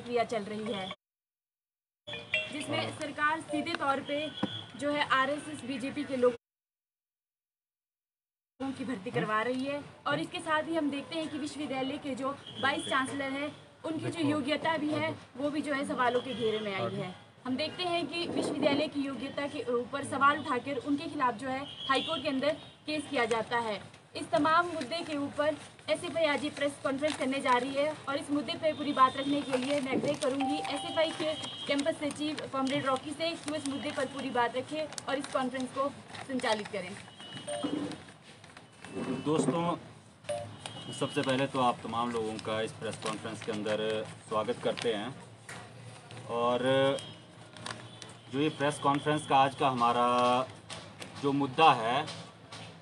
प्रक्रिया चल रही है, जिसमें सरकार सीधे तौर पे जो है आरएसएस बीजेपी के लोगों की भर्ती करवा रही है। और इसके साथ ही हम देखते हैं कि विश्वविद्यालय के जो वाइस चांसलर है, उनकी जो योग्यता भी है वो भी जो है सवालों के घेरे में आई है। हम देखते हैं कि विश्वविद्यालय की योग्यता के ऊपर सवाल उठाकर उनके खिलाफ जो है हाईकोर्ट के अंदर केस किया जाता है। इस तमाम मुद्दे के ऊपर एसएफआई आज प्रेस कॉन्फ्रेंस करने जा रही है और इस मुद्दे पर पूरी बात रखने के लिए मैं आग्रह करूंगी एसएफआई के कैंपस सचिव कॉमरेड रॉकी से कि वो इस मुद्दे पर पूरी बात रखें और इस कॉन्फ्रेंस को संचालित करें। दोस्तों, सबसे पहले तो आप तमाम लोगों का इस प्रेस कॉन्फ्रेंस के अंदर स्वागत करते हैं। और जो ये प्रेस कॉन्फ्रेंस का आज का हमारा जो मुद्दा है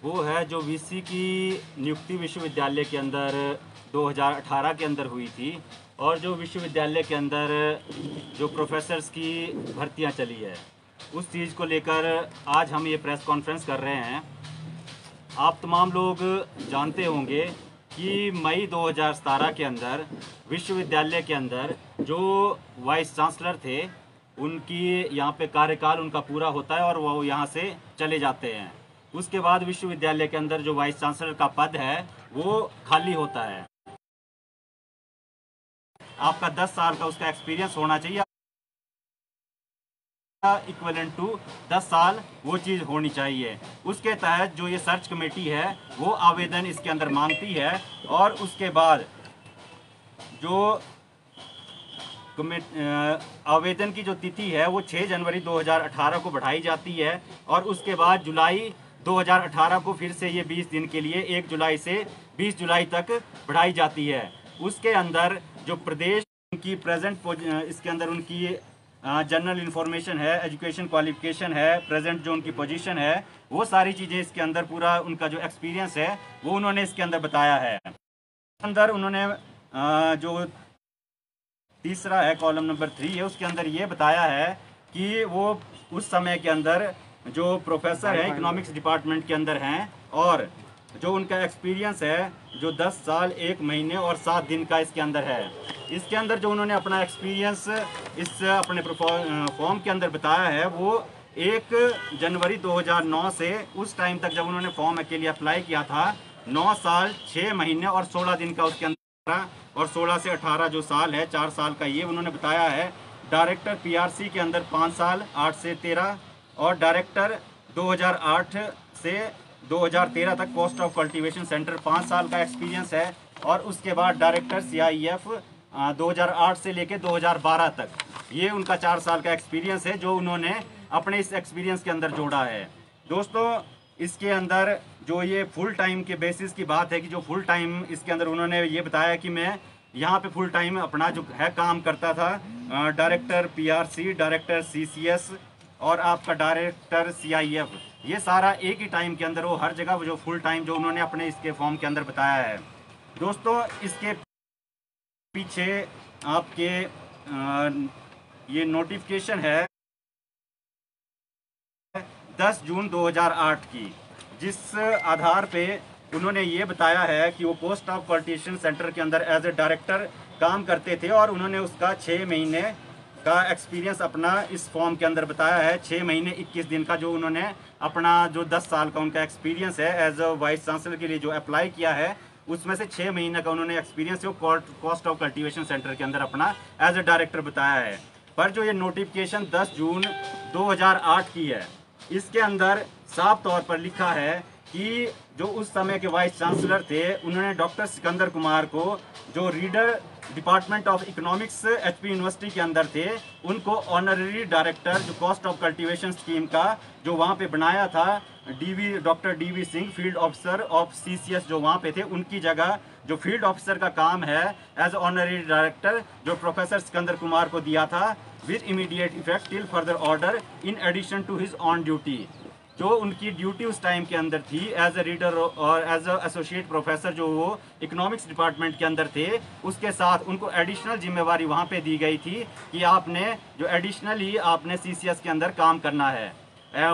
वो है जो वीसी की नियुक्ति विश्वविद्यालय के अंदर 2018 के अंदर हुई थी और जो विश्वविद्यालय के अंदर जो प्रोफेसर्स की भर्तियां चली है, उस चीज़ को लेकर आज हम ये प्रेस कॉन्फ्रेंस कर रहे हैं। आप तमाम लोग जानते होंगे कि मई 2017 के अंदर विश्वविद्यालय के अंदर जो वाइस चांसलर थे उनकी यहाँ पे कार्यकाल उनका पूरा होता है और वो यहाँ से चले जाते हैं। उसके बाद विश्वविद्यालय के अंदर जो वाइस चांसलर का पद है वो खाली होता है। आपका 10 साल का उसका एक्सपीरियंस होना चाहिए, इक्विवेलेंट टू 10 साल वो चीज़ होनी चाहिए। उसके तहत जो ये सर्च कमेटी है वो आवेदन इसके अंदर मांगती है और उसके बाद जो आवेदन की जो तिथि है वो 6 जनवरी 2018 को बढ़ाई जाती है और उसके बाद जुलाई 2018 को फिर से ये 20 दिन के लिए 1 जुलाई से 20 जुलाई तक बढ़ाई जाती है। उसके अंदर जो प्रदेश की प्रेजेंट इसके अंदर उनकी जनरल इन्फॉर्मेशन है, एजुकेशन क्वालिफिकेशन है, प्रेजेंट जो उनकी पोजीशन है, वो सारी चीज़ें इसके अंदर पूरा उनका जो एक्सपीरियंस है वो उन्होंने इसके अंदर बताया है। अंदर उन्होंने जो तीसरा है कॉलम नंबर 3 है, उसके अंदर ये बताया है कि वो उस समय के अंदर जो प्रोफेसर हैं इकोनॉमिक्स डिपार्टमेंट के अंदर हैं और जो उनका एक्सपीरियंस है जो 10 साल 1 महीने और 7 दिन का इसके अंदर है। इसके अंदर जो उन्होंने अपना एक्सपीरियंस इस अपने फॉर्म के अंदर बताया है वो 1 जनवरी 2009 से उस टाइम तक जब उन्होंने फॉर्म के लिए अप्लाई किया था 9 साल 6 महीने और 16 दिन का उसके अंदर और 16 से 18 जो साल है 4 साल का ये उन्होंने बताया है। डायरेक्टर पीआरसी के अंदर 5 साल 8 से 13 और डायरेक्टर 2008 से 2013 तक कॉस्ट ऑफ कल्टीवेशन सेंटर 5 साल का एक्सपीरियंस है और उसके बाद डायरेक्टर सीआईएफ 2008 से लेके 2012 तक ये उनका 4 साल का एक्सपीरियंस है जो उन्होंने अपने इस एक्सपीरियंस के अंदर जोड़ा है। दोस्तों, इसके अंदर जो ये फुल टाइम के बेसिस की बात है कि जो फुल टाइम इसके अंदर उन्होंने ये बताया कि मैं यहाँ पे फुल टाइम अपना जो है काम करता था, डायरेक्टर पीआरसी, डायरेक्टर सीसीएस और आपका डायरेक्टर सीआईएफ, ये सारा एक ही टाइम के अंदर वो हर जगह जो फुल टाइम जो उन्होंने अपने इसके फॉर्म के अंदर बताया है। दोस्तों, इसके पीछे आपके ये नोटिफिकेशन है 10 जून 2008 की, जिस आधार पे उन्होंने ये बताया है कि वो पोस्ट ऑफ कल्टीवेशन सेंटर के अंदर एज ए डायरेक्टर काम करते थे और उन्होंने उसका 6 महीने का एक्सपीरियंस अपना इस फॉर्म के अंदर बताया है। 6 महीने 21 दिन का जो उन्होंने अपना जो 10 साल का उनका एक्सपीरियंस है एज अ वाइस चांसलर के लिए जो अप्लाई किया है उसमें से 6 महीने का उन्होंने एक्सपीरियंस जो कॉस्ट ऑफ कल्टीवेशन सेंटर के अंदर अपना एज अ डायरेक्टर बताया है। पर जो ये नोटिफिकेशन 10 जून 2008 की है, इसके अंदर साफ तौर पर लिखा है कि जो उस समय के वाइस चांसलर थे उन्होंने डॉक्टर सिकंदर कुमार को जो reader department of economics HP university के अंदर थे उनको ऑनररी डायरेक्टर जो कॉस्ट ऑफ कल्टीवेशन स्कीम का जो वहाँ पे बनाया था doctor DV Singh field officer of CCS जो वहाँ पे थे, उनकी जगह जो फील्ड ऑफिसर का काम है एज ऑनररी डायरेक्टर जो प्रोफेसर सिकंदर कुमार को दिया था with immediate effect till further order in addition to his own duty. जो उनकी ड्यूटी उस टाइम के अंदर थी एज अ रीडर और एज अ एसोसिएट प्रोफेसर जो वो इकोनॉमिक्स डिपार्टमेंट के अंदर थे, उसके साथ उनको एडिशनल जिम्मेवारी वहाँ पे दी गई थी कि आपने जो एडिशनली आपने सीसीएस के अंदर काम करना है।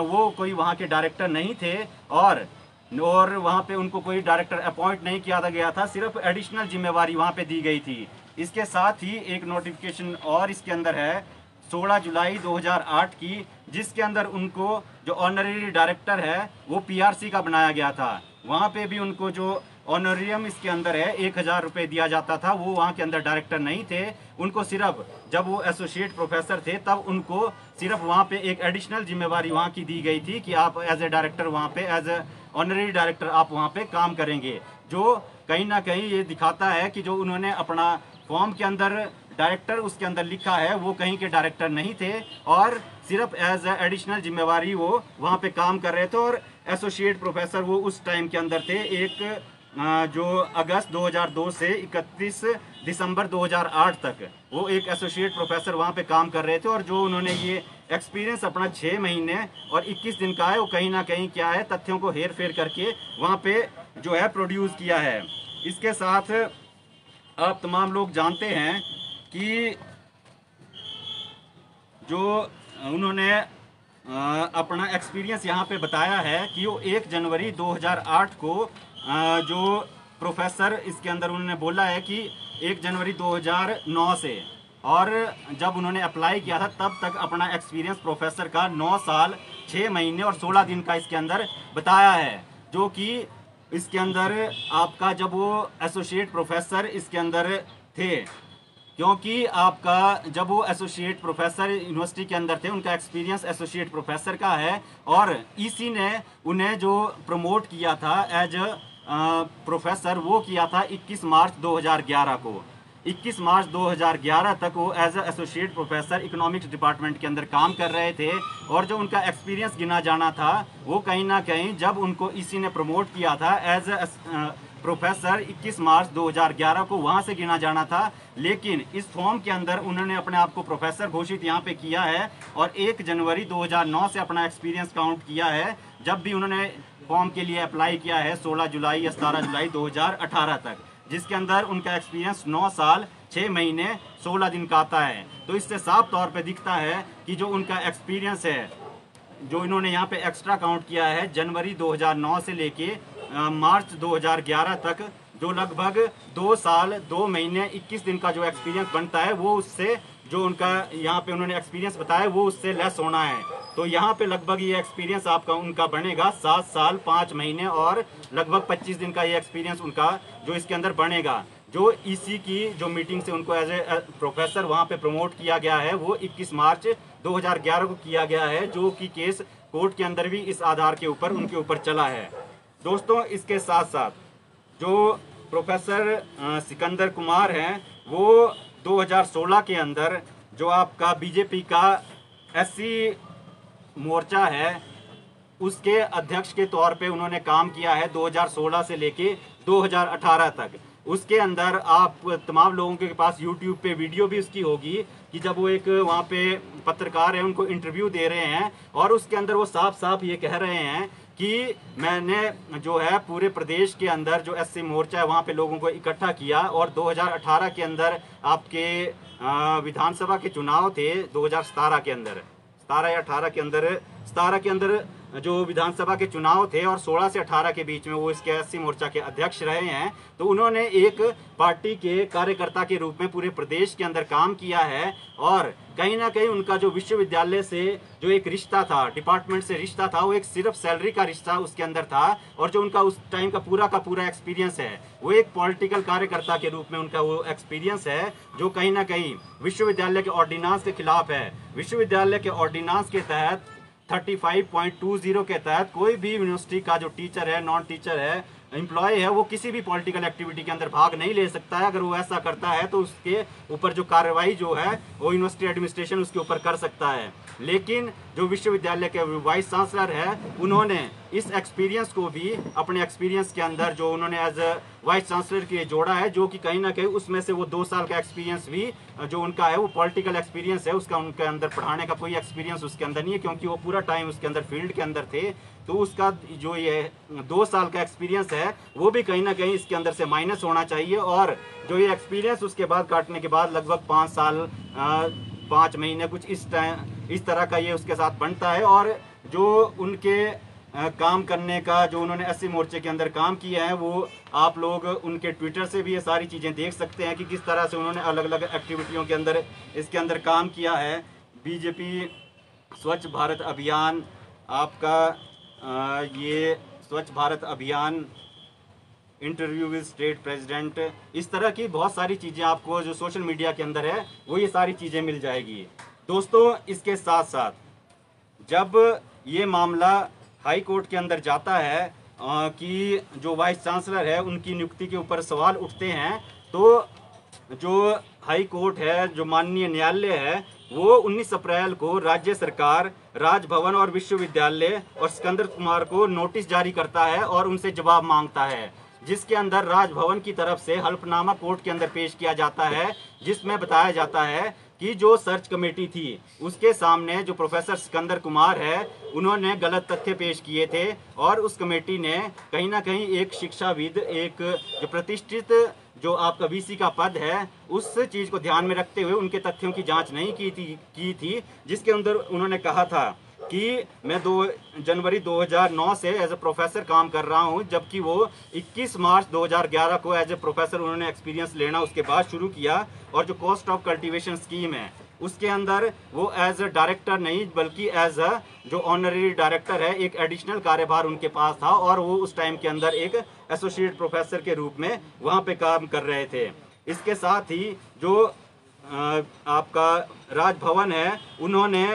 वो कोई वहाँ के डायरेक्टर नहीं थे और और वहाँ पे उनको कोई डायरेक्टर अपॉइंट नहीं किया गया था, सिर्फ एडिशनल जिम्मेवारी वहाँ पे दी गई थी। इसके साथ ही एक नोटिफिकेशन और इसके अंदर है 16 जुलाई 2008 की, जिसके अंदर उनको जो ऑनररी डायरेक्टर है वो पीआरसी का बनाया गया था। वहाँ पे भी उनको जो ऑनरियम इसके अंदर है 1000 रुपये दिया जाता था। वो वहाँ के अंदर डायरेक्टर नहीं थे, उनको सिर्फ जब वो एसोसिएट प्रोफेसर थे तब उनको सिर्फ वहाँ पे एक एडिशनल जिम्मेवारी वहाँ की दी गई थी कि आप एज ए डायरेक्टर वहाँ पे एज ए ऑनररी डायरेक्टर आप वहाँ पे काम करेंगे। जो कहीं ना कहीं ये दिखाता है कि जो उन्होंने अपना फॉर्म के अंदर डायरेक्टर उसके अंदर लिखा है वो कहीं के डायरेक्टर नहीं थे और सिर्फ एज एडिशनल जिम्मेवारी वो वहाँ पे काम कर रहे थे। और एसोसिएट प्रोफेसर वो उस टाइम के अंदर थे, एक जो अगस्त 2002 से 31 दिसंबर 2008 तक वो एक एसोसिएट प्रोफेसर वहाँ पे काम कर रहे थे। और जो उन्होंने ये एक्सपीरियंस अपना 6 महीने और 21 दिन का है वो कहीं ना कहीं क्या है तथ्यों को हेर फेर करके वहाँ पे जो है प्रोड्यूस किया है। इसके साथ आप तमाम लोग जानते हैं कि जो उन्होंने अपना एक्सपीरियंस यहाँ पे बताया है कि वो 1 जनवरी 2008 को जो प्रोफेसर इसके अंदर उन्होंने बोला है कि 1 जनवरी 2009 से, और जब उन्होंने अप्लाई किया था तब तक अपना एक्सपीरियंस प्रोफेसर का 9 साल 6 महीने और 16 दिन का इसके अंदर बताया है। जो कि इसके अंदर आपका जब वो एसोसिएट प्रोफेसर इसके अंदर थे, क्योंकि आपका जब वो एसोसिएट प्रोफेसर यूनिवर्सिटी के अंदर थे उनका एक्सपीरियंस एसोसिएट प्रोफेसर का है। और इसी ने उन्हें जो प्रमोट किया था एज प्रोफेसर वो किया था 21 मार्च 2011 को। 21 मार्च 2011 तक वो as associate professor economics department के अंदर काम कर रहे थे। और जो उनका एक्सपीरियंस गिना जाना था वो कहीं ना कहीं जब उनको इसी ने प्रमोट किया था एज प्रोफेसर 21 मार्च 2011 को वहां से गिना जाना था। लेकिन इस फॉर्म के अंदर उन्होंने अपने आप को प्रोफेसर घोषित यहाँ पे किया है और 1 जनवरी 2009 से अपना एक्सपीरियंस काउंट किया है जब भी उन्होंने फॉर्म के लिए अप्लाई किया है 16 जुलाई या 17 जुलाई 2018 तक, जिसके अंदर उनका एक्सपीरियंस 9 साल 6 महीने 16 दिन का आता है। तो इससे साफ तौर पे दिखता है कि जो उनका एक्सपीरियंस है जो इन्होंने यहाँ पे एक्स्ट्रा काउंट किया है जनवरी 2009 से लेके मार्च 2011 तक, जो लगभग 2 साल 2 महीने 21 दिन का जो एक्सपीरियंस बनता है वो उससे जो उनका यहाँ पे उन्होंने एक्सपीरियंस बताया वो उससे लेस होना है। तो यहाँ पे लगभग ये एक्सपीरियंस आपका उनका बनेगा 7 साल 5 महीने और लगभग 25 दिन का ये एक्सपीरियंस उनका जो इसके अंदर बनेगा। जो ईसी की जो मीटिंग से उनको एज ए प्रोफेसर वहाँ पे प्रमोट किया गया है वो 21 मार्च 2011 को किया गया है, जो कि केस कोर्ट के अंदर भी इस आधार के ऊपर उनके ऊपर चला है। दोस्तों इसके साथ साथ जो प्रोफेसर सिकंदर कुमार हैं वो 2016 के अंदर जो आपका बीजेपी का एससी मोर्चा है उसके अध्यक्ष के तौर पे उन्होंने काम किया है 2016 से लेके 2018 तक। उसके अंदर आप तमाम लोगों के पास YouTube पे वीडियो भी उसकी होगी कि जब वो एक वहाँ पे पत्रकार है उनको इंटरव्यू दे रहे हैं और उसके अंदर वो साफ साफ ये कह रहे हैं कि मैंने जो है पूरे प्रदेश के अंदर जो एससी मोर्चा है वहाँ पे लोगों को इकट्ठा किया और 2018 के अंदर आपके विधानसभा के चुनाव थे 2017 के अंदर 17 या 18 के अंदर 17 के अंदर जो विधानसभा के चुनाव थे और 16 से 18 के बीच में वो इसके एससी मोर्चा के अध्यक्ष रहे हैं। तो उन्होंने एक पार्टी के कार्यकर्ता के रूप में पूरे प्रदेश के अंदर काम किया है और कहीं ना कहीं उनका जो विश्वविद्यालय से जो एक रिश्ता था, डिपार्टमेंट से रिश्ता था, वो एक सिर्फ सैलरी का रिश्ता उसके अंदर था। और जो उनका उस टाइम का पूरा एक्सपीरियंस है वो एक पॉलिटिकल कार्यकर्ता के रूप में उनका वो एक्सपीरियंस है जो कहीं ना कहीं विश्वविद्यालय के ऑर्डिनेंस के खिलाफ है। विश्वविद्यालय के ऑर्डिनेंस के तहत 35.20 के तहत कोई भी यूनिवर्सिटी का जो टीचर है, नॉन टीचर है, एम्प्लॉय है, वो किसी भी पॉलिटिकल एक्टिविटी के अंदर भाग नहीं ले सकता है। अगर वो ऐसा करता है तो उसके ऊपर जो कार्रवाई जो है वो यूनिवर्सिटी एडमिनिस्ट्रेशन उसके ऊपर कर सकता है। लेकिन जो विश्वविद्यालय के वाइस चांसलर है उन्होंने इस एक्सपीरियंस को भी अपने एक्सपीरियंस के अंदर जो उन्होंने एज वाइस चांसलर के लिए जोड़ा है, जो कि कहीं ना कहीं उसमें से वो 2 साल का एक्सपीरियंस भी जो उनका है वो पॉलिटिकल एक्सपीरियंस है, उसका उनके अंदर पढ़ाने का कोई एक्सपीरियंस उसके अंदर नहीं है क्योंकि वो पूरा टाइम उसके अंदर फील्ड के अंदर थे। तो उसका जो ये 2 साल का एक्सपीरियंस है वो भी कहीं ना कहीं इसके अंदर से माइनस होना चाहिए। और जो ये एक्सपीरियंस उसके बाद काटने के बाद लगभग 5 साल 5 महीने कुछ इस तरह का ये उसके साथ बनता है। और जो उनके काम करने का, जो उन्होंने 80 मोर्चे के अंदर काम किया है, वो आप लोग उनके ट्विटर से भी ये सारी चीज़ें देख सकते हैं कि किस तरह से उन्होंने अलग अलग एक्टिविटियों के अंदर इसके अंदर काम किया है। बीजेपी स्वच्छ भारत अभियान, आपका ये स्वच्छ भारत अभियान, इंटरव्यू विद स्टेट प्रेसिडेंट, इस तरह की बहुत सारी चीज़ें आपको जो सोशल मीडिया के अंदर है वो ये सारी चीज़ें मिल जाएगी। दोस्तों, इसके साथ साथ जब ये मामला हाई कोर्ट के अंदर जाता है कि जो वाइस चांसलर है उनकी नियुक्ति के ऊपर सवाल उठते हैं, तो जो हाई कोर्ट है, जो माननीय न्यायालय है, वो 19 अप्रैल को राज्य सरकार, राजभवन और विश्वविद्यालय और सिकंदर कुमार को नोटिस जारी करता है और उनसे जवाब मांगता है, जिसके अंदर राजभवन की तरफ से हल्फनामा कोर्ट के अंदर पेश किया जाता है, जिसमें बताया जाता है कि जो सर्च कमेटी थी उसके सामने जो प्रोफेसर सिकंदर कुमार है उन्होंने गलत तथ्य पेश किए थे और उस कमेटी ने कहीं ना कहीं एक शिक्षाविद, एक जो प्रतिष्ठित जो आपका वीसी का पद है, उस चीज़ को ध्यान में रखते हुए उनके तथ्यों की जांच नहीं की थी, जिसके अंदर उन्होंने कहा था कि मैं 2 जनवरी 2009 से एज ए प्रोफेसर काम कर रहा हूं, जबकि वो 21 मार्च 2011 को एज ए प्रोफेसर उन्होंने एक्सपीरियंस लेना उसके बाद शुरू किया। और जो कॉस्ट ऑफ कल्टीवेशन स्कीम है उसके अंदर वो एज ए डायरेक्टर नहीं बल्कि एज अ जो ऑनररी डायरेक्टर है, एक एडिशनल कार्यभार उनके पास था और वो उस टाइम के अंदर एक एसोसिएट प्रोफेसर के रूप में वहाँ पे काम कर रहे थे। इसके साथ ही जो आपका राजभवन है, उन्होंने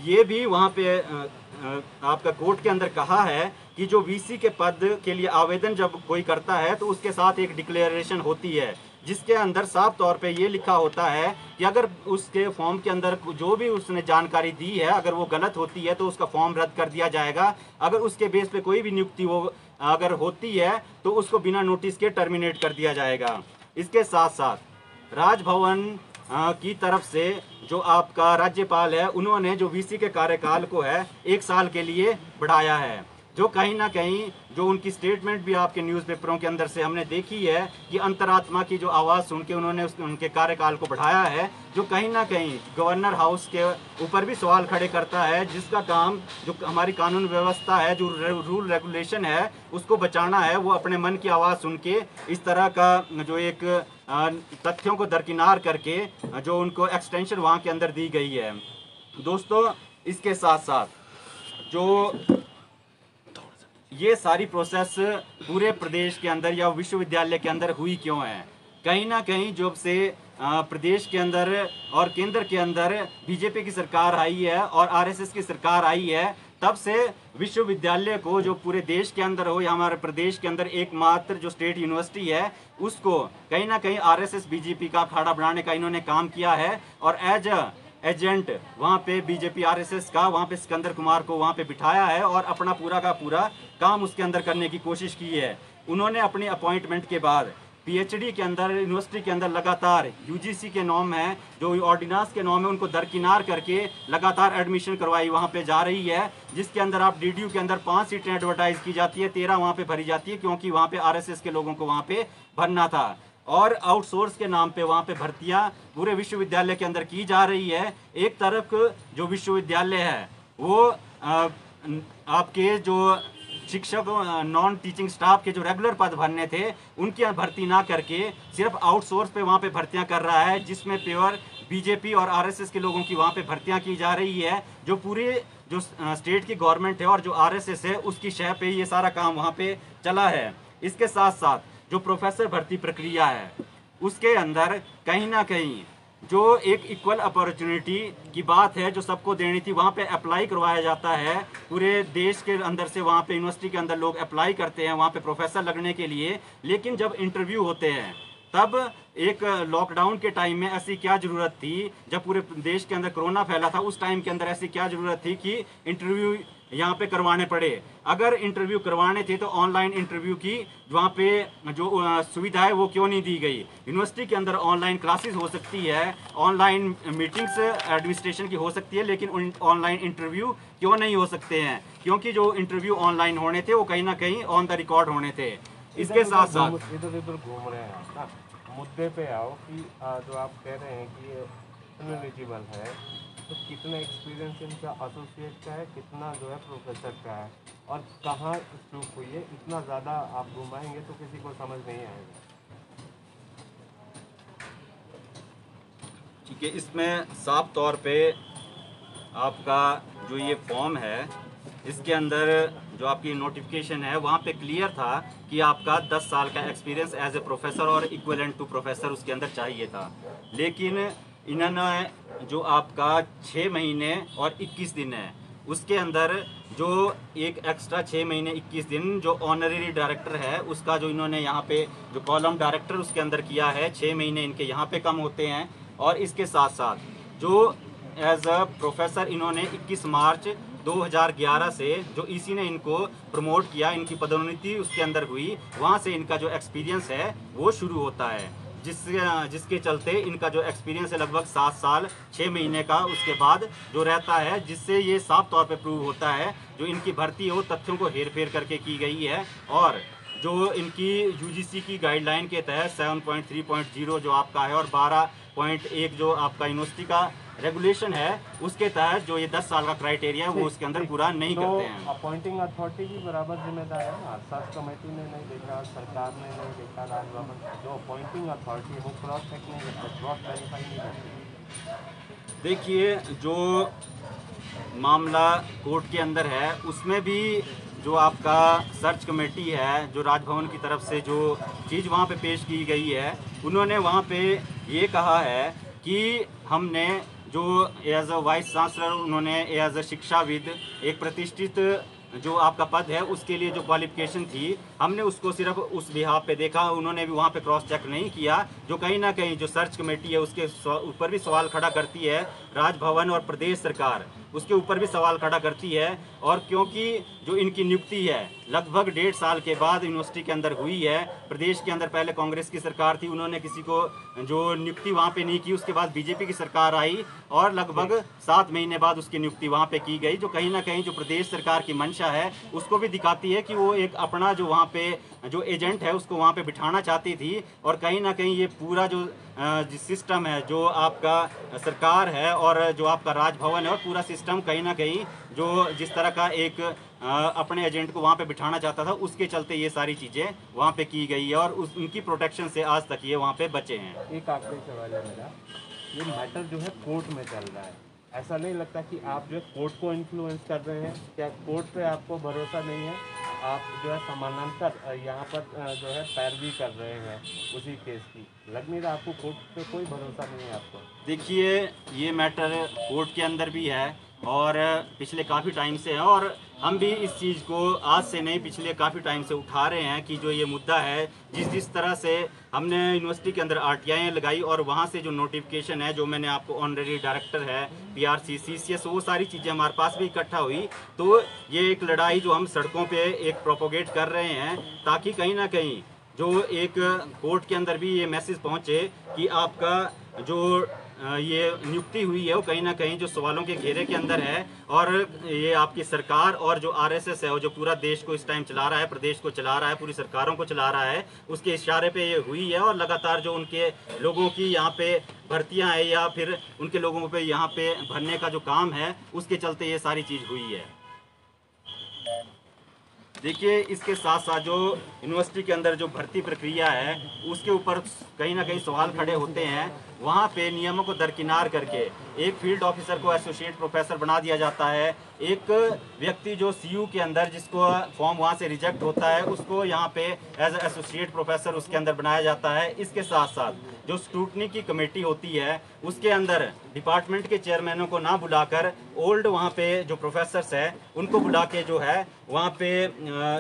ये भी वहाँ पे आपका कोर्ट के अंदर कहा है कि जो वीसी के पद के लिए आवेदन जब कोई करता है तो उसके साथ एक डिक्लेरेशन होती है, जिसके अंदर साफ तौर पे ये लिखा होता है कि अगर उसके फॉर्म के अंदर जो भी उसने जानकारी दी है अगर वो गलत होती है तो उसका फॉर्म रद्द कर दिया जाएगा। अगर उसके बेस पे कोई भी नियुक्ति वो अगर होती है तो उसको बिना नोटिस के टर्मिनेट कर दिया जाएगा। इसके साथ साथ राजभवन की तरफ से जो आपका राज्यपाल है, उन्होंने जो वीसी के कार्यकाल को है 1 साल के लिए बढ़ाया है, जो कहीं ना कहीं जो उनकी स्टेटमेंट भी आपके न्यूज़पेपरों के अंदर से हमने देखी है कि अंतरात्मा की जो आवाज़ सुन के उन्होंने उनके कार्यकाल को बढ़ाया है, जो कहीं ना कहीं गवर्नर हाउस के ऊपर भी सवाल खड़े करता है, जिसका काम जो हमारी कानून व्यवस्था है, जो रूल रेगुलेशन है, उसको बचाना है। वो अपने मन की आवाज़ सुन के इस तरह का जो एक तथ्यों को दरकिनार करके जो उनको एक्सटेंशन वहाँ के अंदर दी गई है। दोस्तों, इसके साथ साथ जो ये सारी प्रोसेस पूरे प्रदेश के अंदर या विश्वविद्यालय के अंदर हुई क्यों है? कहीं ना कहीं जब से प्रदेश के अंदर और केंद्र के अंदर बीजेपी की सरकार आई है और आरएसएस की सरकार आई है, तब से विश्वविद्यालय को जो पूरे देश के अंदर हो या हमारे प्रदेश के अंदर एकमात्र जो स्टेट यूनिवर्सिटी है, उसको कहीं ना कहीं आरएसएस बीजेपी का अखाड़ा बनाने का इन्होंने काम किया है और एज एजेंट वहाँ पे बीजेपी आरएसएस का वहाँ पे सिकंदर कुमार को वहाँ पे बिठाया है और अपना पूरा का पूरा काम उसके अंदर करने की कोशिश की है। उन्होंने अपनी अपॉइंटमेंट के बाद पीएचडी के अंदर यूनिवर्सिटी के अंदर लगातार यूजीसी के नॉर्म है, जो ऑर्डिनेंस के नॉर्म है, उनको दरकिनार करके लगातार एडमिशन करवाई वहाँ पे जा रही है, जिसके अंदर आप डीडीयू के अंदर 5 सीटें एडवर्टाइज की जाती है, 13 वहाँ पे भरी जाती है, क्योंकि वहाँ पे आरएसएस के लोगों को वहाँ पे भरना था और आउटसोर्स के नाम पे वहाँ पे भर्तियाँ पूरे विश्वविद्यालय के अंदर की जा रही है। एक तरफ जो विश्वविद्यालय है वो आपके जो शिक्षक नॉन टीचिंग स्टाफ के जो रेगुलर पद भरने थे उनकी भर्ती ना करके सिर्फ आउटसोर्स पे वहाँ पे भर्तियाँ कर रहा है, जिसमें प्योर बीजेपी और आरएसएस के लोगों की वहाँ पे भर्तियाँ की जा रही है। जो पूरे जो स्टेट की गवर्नमेंट है और जो आरएसएस है उसकी शह पे ये सारा काम वहाँ पे चला है। इसके साथ साथ जो प्रोफेसर भर्ती प्रक्रिया है उसके अंदर कहीं ना कहीं जो एक इक्वल अपॉर्चुनिटी की बात है जो सबको देनी थी, वहाँ पे अप्लाई करवाया जाता है पूरे देश के अंदर से। वहाँ पे यूनिवर्सिटी के अंदर लोग अप्लाई करते हैं वहाँ पे प्रोफेसर लगने के लिए, लेकिन जब इंटरव्यू होते हैं तब एक लॉकडाउन के टाइम में ऐसी क्या ज़रूरत थी, जब पूरे देश के अंदर कोरोना फैला था उस टाइम के अंदर ऐसी क्या ज़रूरत थी कि इंटरव्यू यहाँ पे करवाने पड़े। अगर इंटरव्यू करवाने थे तो ऑनलाइन इंटरव्यू की वहाँ पे जो सुविधा है वो क्यों नहीं दी गई। यूनिवर्सिटी के अंदर ऑनलाइन क्लासेस हो सकती है, ऑनलाइन मीटिंग्स एडमिनिस्ट्रेशन की हो सकती है, लेकिन ऑनलाइन इंटरव्यू क्यों नहीं हो सकते हैं? क्योंकि जो इंटरव्यू ऑनलाइन होने थे वो कहीं ना कहीं ऑन द रिकॉर्ड होने थे। इसके साथ साथ इधर उधर घूम रहे हैं ना, मुद्दे पे आओ कि जो आप कह रहे हैं कि ये इनएलिजिबल है, तो कितना एक्सपीरियंस इनका एसोसिएट का है, कितना जो है प्रोफेसर का है? और कहाँ चूक हुई है, इतना ज़्यादा आप घुमाएंगे तो किसी को समझ नहीं आएगा। ठीक है, इसमें साफ तौर पे आपका जो ये फॉर्म है इसके अंदर जो आपकी नोटिफिकेशन है वहाँ पे क्लियर था कि आपका 10 साल का एक्सपीरियंस एज ए प्रोफेसर और इक्विवेलेंट टू प्रोफेसर उसके अंदर चाहिए था। लेकिन इन्होंने जो आपका 6 महीने और 21 दिन है उसके अंदर जो एक एक्स्ट्रा 6 महीने 21 दिन जो ऑनरेरी डायरेक्टर है उसका जो इन्होंने यहाँ पे जो कॉलम डायरेक्टर उसके अंदर किया है, 6 महीने इनके यहाँ पे कम होते हैं। और इसके साथ साथ जो एज अ प्रोफेसर इन्होंने 21 मार्च 2011 से जो इसी ने इनको प्रमोट किया, इनकी पदोन्नति उसके अंदर हुई, वहाँ से इनका जो एक्सपीरियंस है वो शुरू होता है, जिसके चलते इनका जो एक्सपीरियंस है लगभग 7 साल 6 महीने का उसके बाद जो रहता है, जिससे ये साफ तौर पे प्रूव होता है जो इनकी भर्ती है वो तथ्यों को हेर फेर करके की गई है। और जो इनकी यूजीसी की गाइडलाइन के तहत 7.3.0 जो आपका है और 12.1 जो आपका यूनिवर्सिटी का रेगुलेशन है उसके तहत जो ये 10 साल का क्राइटेरिया है वो उसके अंदर पूरा नहीं करते हैं। अपॉइंटिंग अथॉरिटी की बराबर जिम्मेदार है ना, सर्च कमेटी ने नहीं देखा, सरकार ने नहीं देखा, राजभवन जो अपॉइंटिंग अथॉरिटी है वो क्रॉस चेक नहीं करता, क्रॉस वेरीफाई नहीं करती। देखिए, जो मामला कोर्ट के अंदर है उसमें भी जो आपका सर्च कमेटी है जो राजभवन की तरफ से जो चीज़ वहाँ पे पेश की गई है, उन्होंने वहाँ पे ये कहा है कि हमने जो एज अ वाइस चांसलर उन्होंने एज अ शिक्षाविद एक प्रतिष्ठित जो आपका पद है उसके लिए जो क्वालिफिकेशन थी हमने उसको सिर्फ उस बिहाफ पे देखा, उन्होंने भी वहाँ पे क्रॉस चेक नहीं किया। जो कहीं ना कहीं जो सर्च कमेटी है उसके ऊपर भी सवाल खड़ा करती है, राजभवन और प्रदेश सरकार उसके ऊपर भी सवाल खड़ा करती है। और क्योंकि जो इनकी नियुक्ति है लगभग 1.5 साल के बाद यूनिवर्सिटी के अंदर हुई है, प्रदेश के अंदर पहले कांग्रेस की सरकार थी, उन्होंने किसी को जो नियुक्ति वहाँ पे नहीं की, उसके बाद बीजेपी की सरकार आई और लगभग 7 महीने बाद उसकी नियुक्ति वहाँ पे की गई, जो कहीं ना कहीं जो प्रदेश सरकार की मंशा है उसको भी दिखाती है कि वो एक अपना जो वहाँ पे जो एजेंट है उसको वहाँ पे बिठाना चाहती थी। और कहीं ना कहीं ये पूरा जो सिस्टम है जो आपका सरकार है और जो आपका राजभवन है और पूरा सिस्टम कहीं ना कहीं जो जिस तरह का एक अपने एजेंट को वहाँ पे बिठाना चाहता था उसके चलते ये सारी चीज़ें वहाँ पे की गई है और उनकी प्रोटेक्शन से आज तक ये वहाँ पे बचे हैं। एक आखिरी सवाल है मेरा, ये मैटर जो है कोर्ट में चल रहा है, ऐसा नहीं लगता कि आप जो है कोर्ट को इन्फ्लुएंस कर रहे हैं? क्या कोर्ट पे आपको भरोसा नहीं है? आप जो है समानांतर यहाँ पर जो है पैरवी कर रहे हैं उसी केस की, लग नहीं रहा आपको कोर्ट पे कोई भरोसा नहीं है आपको? देखिए, ये मैटर कोर्ट के अंदर भी है और पिछले काफ़ी टाइम से है और हम भी इस चीज़ को आज से नहीं पिछले काफ़ी टाइम से उठा रहे हैं कि जो ये मुद्दा है जिस तरह से हमने यूनिवर्सिटी के अंदर आरटीआई लगाई और वहाँ से जो नोटिफिकेशन है जो मैंने आपको ऑनरेरी डायरेक्टर है पीआरसी सीसीएस वो सारी चीज़ें हमारे पास भी इकट्ठा हुई, तो ये एक लड़ाई जो हम सड़कों पे एक प्रोपोगेट कर रहे हैं ताकि कहीं ना कहीं जो एक कोर्ट के अंदर भी ये मैसेज पहुँचे कि आपका जो ये नियुक्ति हुई है वो कहीं ना कहीं जो सवालों के घेरे के अंदर है और ये आपकी सरकार और जो आरएसएस है वो जो पूरा देश को इस टाइम चला रहा है, प्रदेश को चला रहा है, पूरी सरकारों को चला रहा है, उसके इशारे पे ये हुई है। और लगातार जो उनके लोगों की यहाँ पे भर्तियाँ है या फिर उनके लोगों पे यहाँ पे भरने का जो काम है उसके चलते ये सारी चीज़ हुई है। देखिए, इसके साथ साथ जो यूनिवर्सिटी के अंदर जो भर्ती प्रक्रिया है उसके ऊपर कहीं ना कहीं सवाल खड़े होते हैं। वहाँ पे नियमों को दरकिनार करके एक फील्ड ऑफिसर को एसोसिएट प्रोफेसर बना दिया जाता है, एक व्यक्ति जो सीयू के अंदर जिसको फॉर्म वहाँ से रिजेक्ट होता है उसको यहाँ पे एज एसोसिएट प्रोफेसर उसके अंदर बनाया जाता है। इसके साथ साथ जो स्क्रूटनी की कमेटी होती है उसके अंदर डिपार्टमेंट के चेयरमैनों को ना बुलाकर ओल्ड वहाँ पे जो प्रोफेसर्स है उनको बुला के जो है वहाँ पे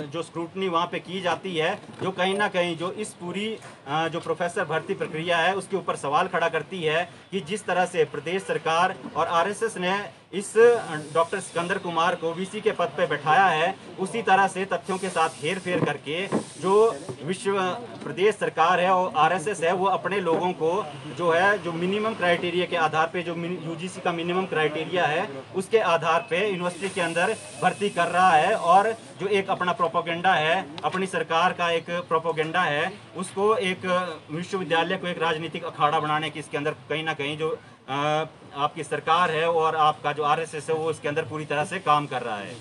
जो स्क्रूटनी वहाँ पे की जाती है, जो कहीं ना कहीं जो इस पूरी जो प्रोफेसर भर्ती प्रक्रिया है उसके ऊपर सवाल खड़ा करती है कि जिस तरह से प्रदेश सरकार और आरएसएस ने इस डॉक्टर सिकंदर कुमार को वीसी के पद पे बैठाया है, उसी तरह से तथ्यों के साथ हेर फेर करके जो विश्व प्रदेश सरकार है और आरएसएस है वो अपने लोगों को जो है जो मिनिमम क्राइटेरिया के आधार पे जो यूजीसी का मिनिमम क्राइटेरिया है उसके आधार पे यूनिवर्सिटी के अंदर भर्ती कर रहा है। और जो एक अपना प्रोपोगेंडा है, अपनी सरकार का एक प्रोपोगेंडा है, उसको एक विश्वविद्यालय को एक राजनीतिक अखाड़ा बनाने की इसके अंदर कहीं ना कहीं जो आपकी सरकार है और आपका जो आरएसएस है वो इसके अंदर पूरी तरह से काम कर रहा है।